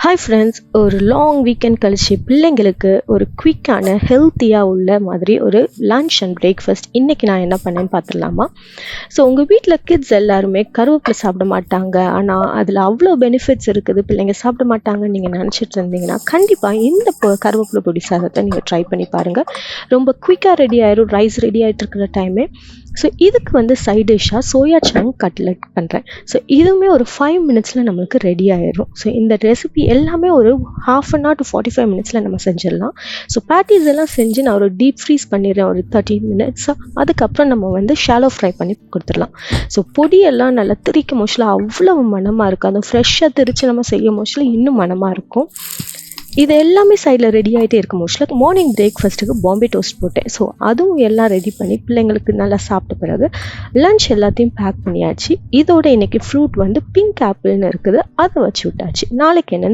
Hi friends, ஒரு long weekend கழிச்சு பிள்ளைங்களுக்கு ஒரு குயிக்கான ஹெல்த்தியாக உள்ள மாதிரி ஒரு லன்ச் அண்ட் பிரேக்ஃபாஸ்ட் இன்றைக்கி நான் என்ன பண்ணேன்னு பார்த்துடலாமா? ஸோ உங்கள் வீட்டில் கிட்ஸ் எல்லாருமே கருவேப்பிலை சாப்பிட மாட்டாங்க, ஆனால் அதில் அவ்வளோ பெனிஃபிட்ஸ் இருக்குது, பிள்ளைங்க சாப்பிட மாட்டாங்கன்னு நீங்கள் நினச்சிட்டு இருந்தீங்கன்னா கண்டிப்பாக இந்த கருவேப்பிலை பொடி சாதத்தை நீங்கள் ட்ரை பண்ணி பாருங்கள். ரொம்ப குயிக்காக ரெடி ஆயிடும், ரைஸ் ரெடி ஆகிட்டு இருக்கிற டைமே. ஸோ இதுக்கு சைட் டிஷ்ஷாக சோயா சங்க் கட்லெட் பண்ணுறேன். ஸோ இதுவுமே ஒரு 5 மினிட்ஸில் நம்மளுக்கு ரெடி ஆயிடும். ஸோ இந்த ரெசிபி எல்லாமே ஒரு 1/2 to 45 மினிட்ஸில் நம்ம செஞ்சிடலாம். ஸோ பேட்டிஸ் எல்லாம் செஞ்சு நான் ஒரு டீப் ஃப்ரீஸ் பண்ணிடுறேன் ஒரு 30 மினிட்ஸ். அதுக்கப்புறம் நம்ம ஷாலோ ஃப்ரை பண்ணி கொடுத்துடலாம். ஸோ பொடியெல்லாம் நல்லா திரிக்கும் மோஸ்ட்ல அவ்வளவு மனமாக இருக்கும். அது ஃப்ரெஷ்ஷாக திரித்து நம்ம செய்யும் மோஸ்ட்ல இன்னும் மனமாக இருக்கும். இது எல்லாமே சைடில் ரெடி ஆகிட்டே இருக்கும் மோஸ்ட்ல மார்னிங் பிரேக்ஃபாஸ்ட்டுக்கு பாம்பே டோஸ்ட் போட்டேன். ஸோ அதுவும் எல்லாம் ரெடி பண்ணி பிள்ளைங்களுக்கு நல்லா சாப்பிட்ட பிறகு லன்ச் எல்லாத்தையும் பேக் பண்ணியாச்சு. இதோட இன்னைக்கு ஃப்ரூட் பிங்க் ஆப்பிள்னு இருக்குது, அதை வச்சு விட்டாச்சு. நாளைக்கு என்னன்னு